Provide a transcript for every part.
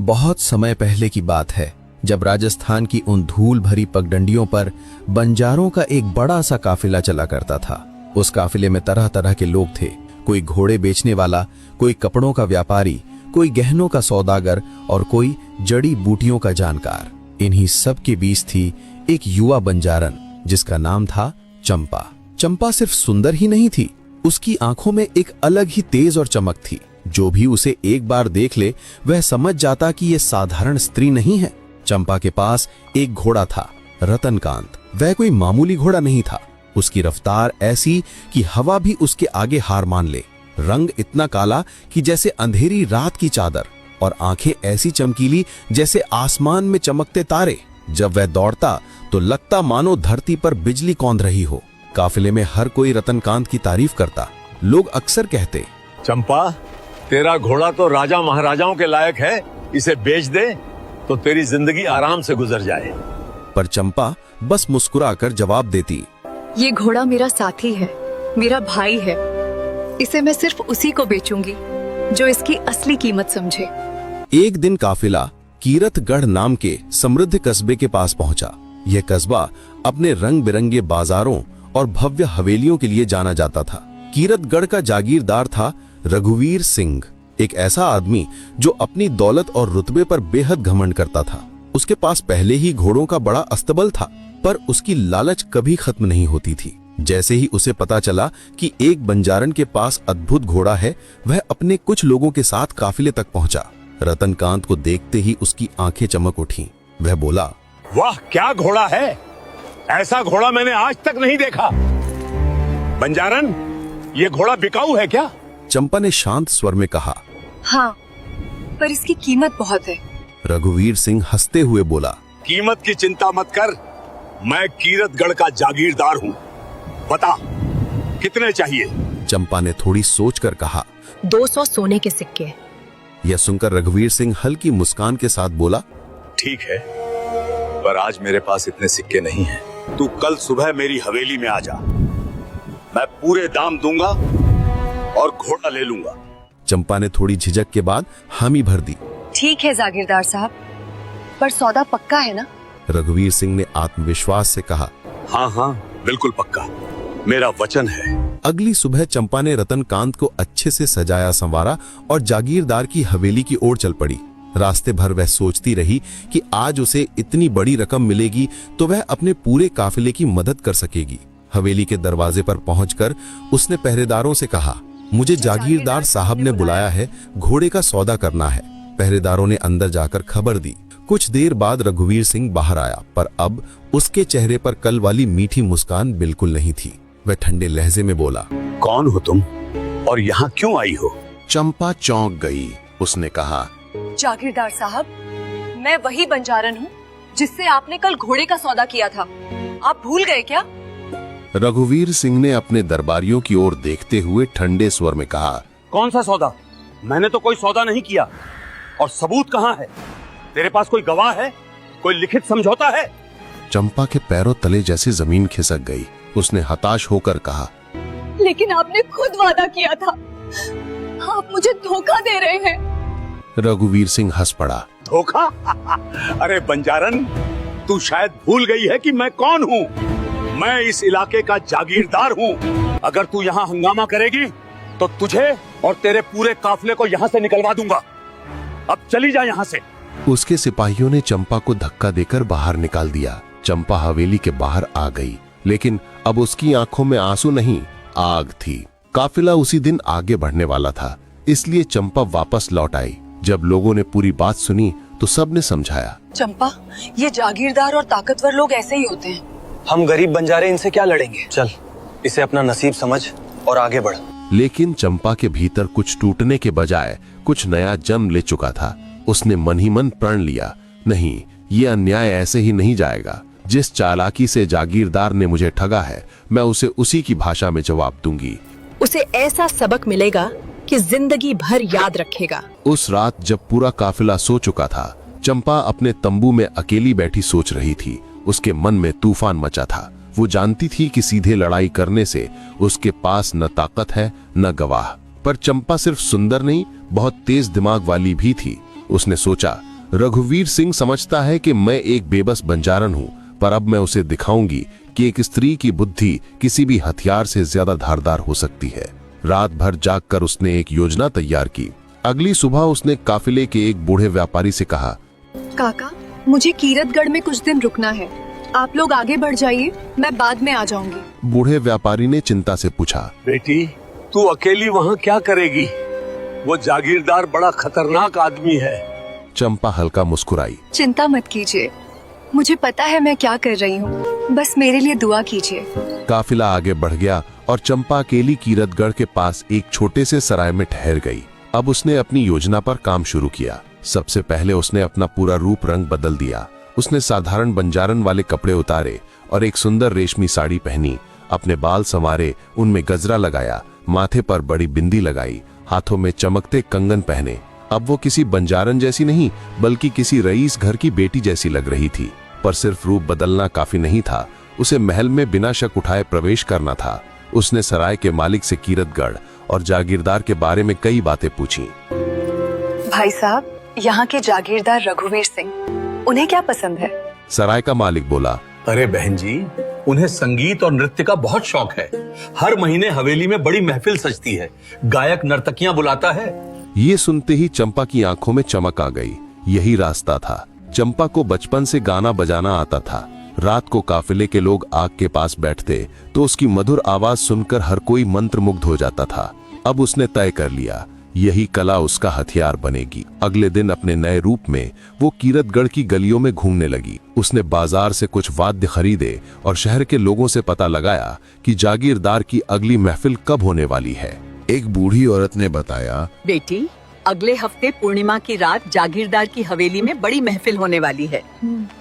बहुत समय पहले की बात है, जब राजस्थान की उन धूल भरी पगडंडियों पर बंजारों का एक बड़ा सा काफिला चला करता था। उस काफिले में तरह तरह के लोग थे। कोई घोड़े बेचने वाला, कोई कपड़ों का व्यापारी, कोई गहनों का सौदागर और कोई जड़ी बूटियों का जानकार। इन्हीं सब के बीच थी एक युवा बंजारन जिसका नाम था चंपा। चंपा सिर्फ सुंदर ही नहीं थी, उसकी आंखों में एक अलग ही तेज और चमक थी। जो भी उसे एक बार देख ले वह समझ जाता कि यह साधारण स्त्री नहीं है। चंपा के पास एक घोड़ा था, रतनकांत। वह कोई मामूली घोड़ा नहीं था। उसकी रफ्तार ऐसी कि हवा भी उसके आगे हार मान ले। रंग इतना काला कि जैसे अंधेरी रात की चादर, और आंखें ऐसी चमकीली जैसे आसमान में चमकते तारे। जब वह दौड़ता तो लगता मानो धरती पर बिजली कौंध रही हो। काफिले में हर कोई रतनकांत की तारीफ करता। लोग अक्सर कहते, चंपा, तेरा घोड़ा तो राजा महाराजाओं के लायक है, इसे बेच दे तो तेरी जिंदगी आराम से गुजर जाए। पर चंपा बस मुस्कुराकर जवाब देती, ये घोड़ा मेरा साथी है, मेरा भाई है। इसे मैं सिर्फ उसी को बेचूंगी जो इसकी असली कीमत समझे। एक दिन काफिला कीरतगढ़ नाम के समृद्ध कस्बे के पास पहुंचा। यह कस्बा अपने रंग बिरंगे बाजारों और भव्य हवेलियों के लिए जाना जाता था। कीरतगढ़ का जागीरदार था रघुवीर सिंह, एक ऐसा आदमी जो अपनी दौलत और रुतबे पर बेहद घमंड करता था। उसके पास पहले ही घोड़ों का बड़ा अस्तबल था, पर उसकी लालच कभी खत्म नहीं होती थी। जैसे ही उसे पता चला कि एक बंजारन के पास अद्भुत घोड़ा है, वह अपने कुछ लोगों के साथ काफिले तक पहुंचा। रतनकांत को देखते ही उसकी आंखें चमक उठीं। वह बोला, वाह, क्या घोड़ा है! ऐसा घोड़ा मैंने आज तक नहीं देखा। बंजारन, ये घोड़ा बिकाऊ है क्या? चंपा ने शांत स्वर में कहा, हाँ, पर इसकी कीमत बहुत है। रघुवीर सिंह हंसते हुए बोला, कीमत की चिंता मत कर, मैं कीरतगढ़ का जागीरदार हूँ। बता, कितने चाहिए? चंपा ने थोड़ी सोचकर कहा, 200 सोने के सिक्के। यह सुनकर रघुवीर सिंह हल्की मुस्कान के साथ बोला, ठीक है, पर आज मेरे पास इतने सिक्के नहीं हैं। तू कल सुबह मेरी हवेली में आ जा, मैं पूरे दाम दूंगा और घोड़ा ले लूंगा। चंपा ने थोड़ी झिझक के बाद हामी भर दी। ठीक है जागीरदार साहब, पर सौदा पक्का है ना? रघुवीर सिंह ने आत्मविश्वास से कहा, हाँ हाँ, बिल्कुल पक्का, मेरा वचन है। अगली सुबह चंपा ने रतनकांत को अच्छे से सजाया संवारा और जागीरदार की हवेली की ओर चल पड़ी। रास्ते भर वह सोचती रही कि आज उसे इतनी बड़ी रकम मिलेगी तो वह अपने पूरे काफिले की मदद कर सकेगी। हवेली के दरवाजे पर पहुंचकर उसने पहरेदारों से कहा, मुझे जागीरदार साहब ने बुलाया है, घोड़े का सौदा करना है। पहरेदारों ने अंदर जाकर खबर दी। कुछ देर बाद रघुवीर सिंह बाहर आया, पर अब उसके चेहरे पर कल वाली मीठी मुस्कान बिल्कुल नहीं थी। वह ठंडे लहजे में बोला, कौन हो तुम और यहाँ क्यों आई हो? चंपा चौंक गई। उसने कहा, जागीरदार साहब, मैं वही बंजारन हूँ जिससे आपने कल घोड़े का सौदा किया था। आप भूल गए क्या? रघुवीर सिंह ने अपने दरबारियों की ओर देखते हुए ठंडे स्वर में कहा, कौन सा सौदा? मैंने तो कोई सौदा नहीं किया। और सबूत कहाँ है? तेरे पास कोई गवाह है? कोई लिखित समझौता है? चंपा के पैरों तले जैसे जमीन खिसक गई। उसने हताश होकर कहा, लेकिन आपने खुद वादा किया था। आप मुझे धोखा दे रहे हैं। रघुवीर सिंह हंस पड़ा। धोखा? अरे बंजारन, तू शायद भूल गई है कि मैं कौन हूँ। मैं इस इलाके का जागीरदार हूँ। अगर तू यहाँ हंगामा करेगी तो तुझे और तेरे पूरे काफिले को यहाँ से निकलवा दूंगा। अब चली जा यहाँ से। उसके सिपाहियों ने चंपा को धक्का देकर बाहर निकाल दिया। चंपा हवेली के बाहर आ गई, लेकिन अब उसकी आंखों में आंसू नहीं, आग थी। काफिला उसी दिन आगे बढ़ने वाला था, इसलिए चंपा वापस लौट आई। जब लोगों ने पूरी बात सुनी तो सबने समझाया, चंपा, ये जागीरदार और ताकतवर लोग ऐसे ही होते हैं। हम गरीब बंजारे इनसे क्या लड़ेंगे? चल, इसे अपना नसीब समझ और आगे बढ़। लेकिन चंपा के भीतर कुछ टूटने के बजाय कुछ नया जन्म ले चुका था। उसने मन ही मन प्रण लिया, नहीं, ये अन्याय ऐसे ही नहीं जाएगा। जिस चालाकी से जागीरदार ने मुझे ठगा है, मैं उसे उसी की भाषा में जवाब दूंगी। उसे ऐसा सबक मिलेगा कि जिंदगी भर याद रखेगा। उस रात जब पूरा काफिला सो चुका था, चंपा अपने तंबू में अकेली बैठी सोच रही थी। उसके मन में तूफान मचा था। वो जानती थी कि सीधे लड़ाई करने से उसके पास न ताकत है न गवाह। पर चंपा सिर्फ सुंदर नहीं, बहुत तेज दिमाग वाली भी थी। उसने सोचा, रघुवीर सिंह समझता है कि मैं एक बेबस बंजारन हूँ, पर अब मैं उसे दिखाऊंगी कि एक स्त्री की बुद्धि किसी भी हथियार से ज्यादा धारदार हो सकती है। रात भर जागकर उसने एक योजना तैयार की। अगली सुबह उसने काफिले के एक बूढ़े व्यापारी से कहा, काका, मुझे कीरतगढ़ में कुछ दिन रुकना है। आप लोग आगे बढ़ जाइए, मैं बाद में आ जाऊंगी। बूढ़े व्यापारी ने चिंता से पूछा, बेटी, तू अकेली वहाँ क्या करेगी? वो जागीरदार बड़ा खतरनाक आदमी है। चंपा हल्का मुस्कुराई। चिंता मत कीजिए, मुझे पता है मैं क्या कर रही हूँ, बस मेरे लिए दुआ कीजिए। काफिला आगे बढ़ गया और चंपा अकेली कीरतगढ़ के पास एक छोटे से सराय में ठहर गई। अब उसने अपनी योजना पर काम शुरू किया। सबसे पहले उसने अपना पूरा रूप रंग बदल दिया। उसने साधारण बंजारन वाले कपड़े उतारे और एक सुंदर रेशमी साड़ी पहनी। अपने बाल संवारे, उनमें गजरा लगाया, माथे पर बड़ी बिंदी लगाई, हाथों में चमकते कंगन पहने। अब वो किसी बंजारन जैसी नहीं, बल्कि किसी रईस घर की बेटी जैसी लग रही थी। पर सिर्फ रूप बदलना काफी नहीं था, उसे महल में बिना शक उठाए प्रवेश करना था। उसने सराय के मालिक से कीरतगढ़ और जागीरदार के बारे में कई बातें पूछी। भाई साहब, यहाँ के जागीरदार रघुवीर सिंह, उन्हें क्या पसंद है? सराय का मालिक बोला, अरे बहन जी, उन्हें संगीत और नृत्य का बहुत शौक है। हर महीने हवेली में बड़ी महफिल सजती है, गायक नर्तकियां बुलाता है। ये सुनते ही चंपा की आंखों में चमक आ गई। यही रास्ता था। चंपा को बचपन से गाना बजाना आता था। रात को काफिले के लोग आग के पास बैठते तो उसकी मधुर आवाज सुनकर हर कोई मंत्रमुग्ध हो जाता था। अब उसने तय कर लिया, यही कला उसका हथियार बनेगी। अगले दिन अपने नए रूप में वो कीरतगढ़ की गलियों में घूमने लगी। उसने बाजार से कुछ वाद्य खरीदे और शहर के लोगों से पता लगाया कि जागीरदार की अगली महफिल कब होने वाली है। एक बूढ़ी औरत ने बताया, बेटी, अगले हफ्ते पूर्णिमा की रात जागीरदार की हवेली में बड़ी महफिल होने वाली है।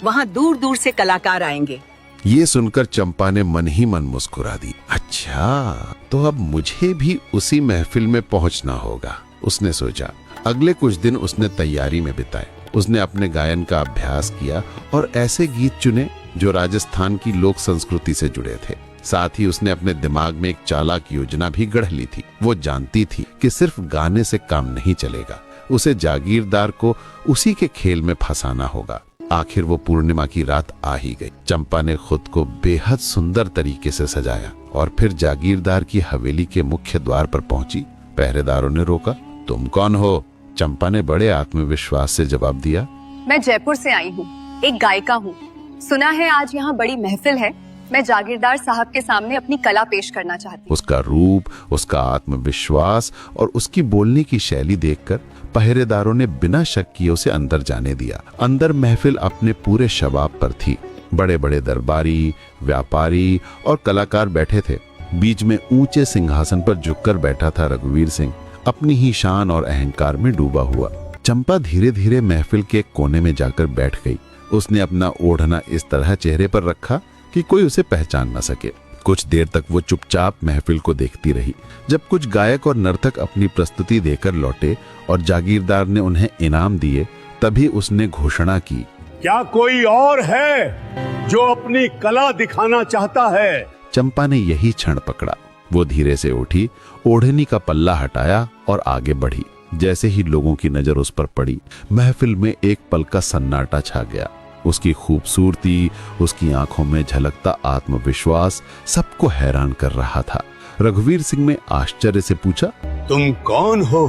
वहाँ दूर दूर से कलाकार आएंगे। ये सुनकर चंपा ने मन ही मन मुस्कुरा दी। अच्छा, तो अब मुझे भी उसी महफिल में पहुंचना होगा, उसने सोचा। अगले कुछ दिन उसने तैयारी में बिताए। उसने अपने गायन का अभ्यास किया और ऐसे गीत चुने जो राजस्थान की लोक संस्कृति से जुड़े थे। साथ ही उसने अपने दिमाग में एक चालाक योजना भी गढ़ ली थी। वो जानती थी कि सिर्फ गाने से काम नहीं चलेगा, उसे जागीरदार को उसी के खेल में फंसाना होगा। आखिर वो पूर्णिमा की रात आ ही गई। चंपा ने खुद को बेहद सुंदर तरीके से सजाया और फिर जागीरदार की हवेली के मुख्य द्वार पर पहुंची। पहरेदारों ने रोका। तुम कौन हो? चंपा ने बड़े आत्मविश्वास से जवाब दिया, मैं जयपुर से आई हूँ, एक गायिका हूँ। सुना है आज यहाँ बड़ी महफिल है, मैं जागीरदार साहब के सामने अपनी कला पेश करना चाहती हूँ। उसका रूप, उसका आत्मविश्वास और उसकी बोलने की शैली देखकर पहरेदारों ने बिना शक किए उसे अंदर जाने दिया। अंदर महफिल अपने पूरे शबाब पर थी। बड़े बड़े दरबारी, व्यापारी और कलाकार बैठे थे। बीच में ऊंचे सिंहासन पर झुककर बैठा था रघुवीर सिंह, अपनी ही शान और अहंकार में डूबा हुआ। चंपा धीरे धीरे महफिल के कोने में जाकर बैठ गई। उसने अपना ओढ़ना इस तरह चेहरे पर रखा कि कोई उसे पहचान न सके। कुछ देर तक वो चुपचाप महफिल को देखती रही। जब कुछ गायक और नर्तक अपनी प्रस्तुति देकर लौटे और जागीरदार ने उन्हें इनाम दिए, तभी उसने घोषणा की, क्या कोई और है जो अपनी कला दिखाना चाहता है? चंपा ने यही क्षण पकड़ा। वो धीरे से उठी, ओढ़नी का पल्ला हटाया और आगे बढ़ी। जैसे ही लोगों की नजर उस पर पड़ी, महफिल में एक पल का सन्नाटा छा गया। उसकी खूबसूरती, उसकी आंखों में झलकता आत्मविश्वास सबको हैरान कर रहा था। रघुवीर सिंह ने आश्चर्य से पूछा, तुम कौन हो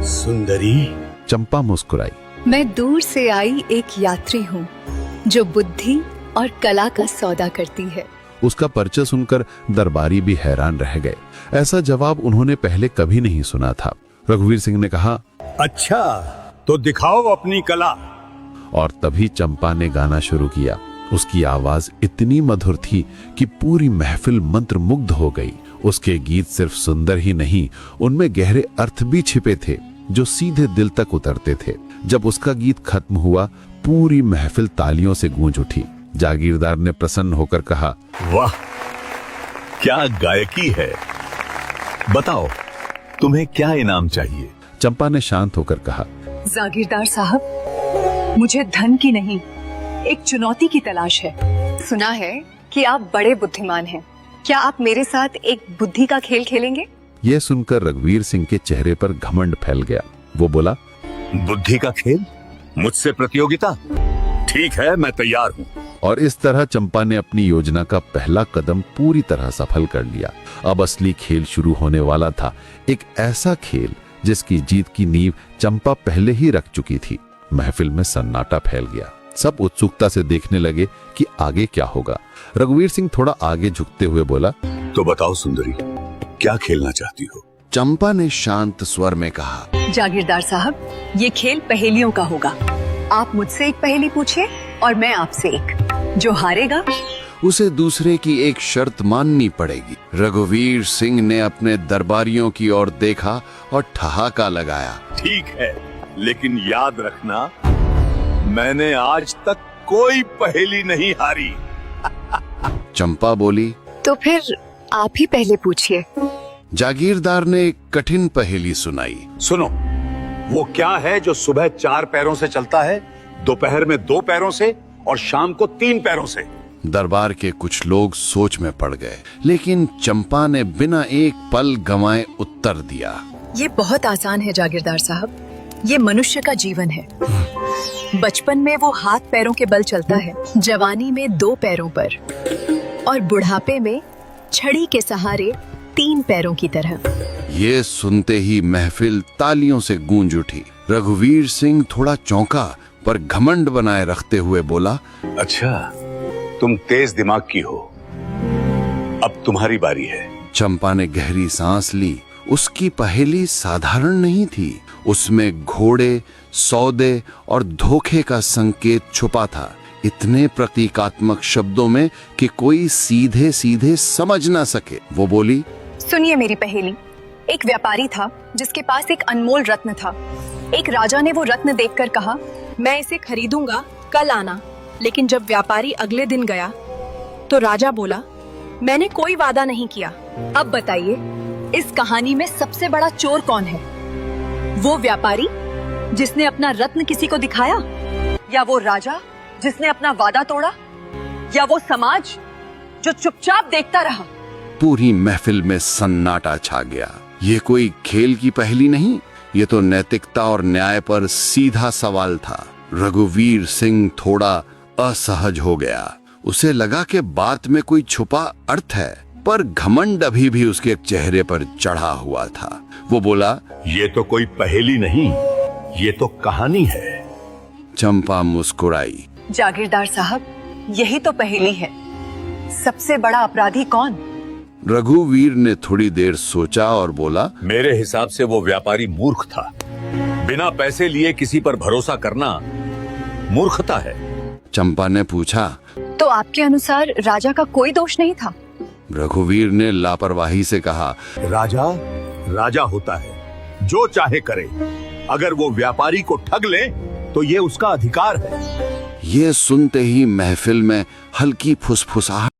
सुंदरी? चंपा मुस्कुराई। मैं दूर से आई एक यात्री हूँ जो बुद्धि और कला का सौदा करती है। उसका परिचय सुनकर दरबारी भी हैरान रह गए। ऐसा जवाब उन्होंने पहले कभी नहीं सुना था। रघुवीर सिंह ने कहा, अच्छा, तो दिखाओ अपनी कला। और तभी चंपा ने गाना शुरू किया। उसकी आवाज इतनी मधुर थी कि पूरी महफिल मंत्रमुग्ध हो गई। उसके गीत सिर्फ सुंदर ही नहीं, उनमें गहरे अर्थ भी छिपे थे जो सीधे दिल तक उतरते थे। जब उसका गीत खत्म हुआ, पूरी महफिल तालियों से गूंज उठी। जागीरदार ने प्रसन्न होकर कहा, वाह, क्या गायकी है। बताओ, तुम्हें क्या इनाम चाहिए? चंपा ने शांत होकर कहा, जागीरदार साहब, मुझे धन की नहीं, एक चुनौती की तलाश है। सुना है कि आप बड़े बुद्धिमान हैं। क्या आप मेरे साथ एक बुद्धि का खेल खेलेंगे? यह सुनकर रघुवीर सिंह के चेहरे पर घमंड फैल गया। वो बोला, बुद्धि का खेल? मुझसे प्रतियोगिता? ठीक है, मैं तैयार हूँ। और इस तरह चंपा ने अपनी योजना का पहला कदम पूरी तरह सफल कर लिया। अब असली खेल शुरू होने वाला था, एक ऐसा खेल जिसकी जीत की नींव चंपा पहले ही रख चुकी थी। महफिल में सन्नाटा फैल गया। सब उत्सुकता से देखने लगे कि आगे क्या होगा। रघुवीर सिंह थोड़ा आगे झुकते हुए बोला, तो बताओ सुंदरी, क्या खेलना चाहती हो? चंपा ने शांत स्वर में कहा, जागीरदार साहब, ये खेल पहेलियों का होगा। आप मुझसे एक पहेली पूछिए और मैं आपसे एक। जो हारेगा उसे दूसरे की एक शर्त माननी पड़ेगी। रघुवीर सिंह ने अपने दरबारियों की ओर देखा और ठहाका लगाया। ठीक है, लेकिन याद रखना, मैंने आज तक कोई पहेली नहीं हारी। चंपा बोली, तो फिर आप ही पहले पूछिए। जागीरदार ने एक कठिन पहेली सुनाई। सुनो, वो क्या है जो सुबह 4 पैरों से चलता है, दोपहर में 2 पैरों से और शाम को 3 पैरों से? दरबार के कुछ लोग सोच में पड़ गए, लेकिन चंपा ने बिना एक पल गंवाए उत्तर दिया। ये बहुत आसान है जागीरदार साहब, ये मनुष्य का जीवन है। बचपन में वो हाथ पैरों के बल चलता है, जवानी में 2 पैरों पर और बुढ़ापे में छड़ी के सहारे 3 पैरों की तरह। ये सुनते ही महफिल तालियों से गूंज उठी। रघुवीर सिंह थोड़ा चौंका पर घमंड बनाए रखते हुए बोला, अच्छा, तुम तेज दिमाग की हो, अब तुम्हारी बारी है। चंपा ने गहरी सांस ली। उसकी पहेली साधारण नहीं थी, उसमें घोड़े, सौदे और धोखे का संकेत छुपा था, इतने प्रतीकात्मक शब्दों में कि कोई सीधे सीधे समझ ना सके। वो बोली, सुनिए मेरी पहेली। एक व्यापारी था जिसके पास एक अनमोल रत्न था। एक राजा ने वो रत्न देखकर कहा, मैं इसे खरीदूंगा, कल आना। लेकिन जब व्यापारी अगले दिन गया तो राजा बोला, मैंने कोई वादा नहीं किया। अब बताइए, इस कहानी में सबसे बड़ा चोर कौन है? वो व्यापारी जिसने अपना रत्न किसी को दिखाया, या वो राजा जिसने अपना वादा तोड़ा, या वो समाज जो चुपचाप देखता रहा? पूरी महफिल में सन्नाटा छा गया। ये कोई खेल की पहेली नहीं, ये तो नैतिकता और न्याय पर सीधा सवाल था। रघुवीर सिंह थोड़ा असहज हो गया। उसे लगा कि बात में कोई छुपा अर्थ है, पर घमंड अभी भी उसके चेहरे पर चढ़ा हुआ था। वो बोला, ये तो कोई पहेली नहीं, ये तो कहानी है। चंपा मुस्कुराई। जागीरदार साहब, यही तो पहेली है। सबसे बड़ा अपराधी कौन? रघुवीर ने थोड़ी देर सोचा और बोला, मेरे हिसाब से वो व्यापारी मूर्ख था। बिना पैसे लिए किसी पर भरोसा करना मूर्खता है। चंपा ने पूछा, तो आपके अनुसार राजा का कोई दोष नहीं था? रघुवीर ने लापरवाही से कहा, राजा राजा होता है, जो चाहे करे। अगर वो व्यापारी को ठग ले तो ये उसका अधिकार है। ये सुनते ही महफिल में हल्की फुसफुसाहट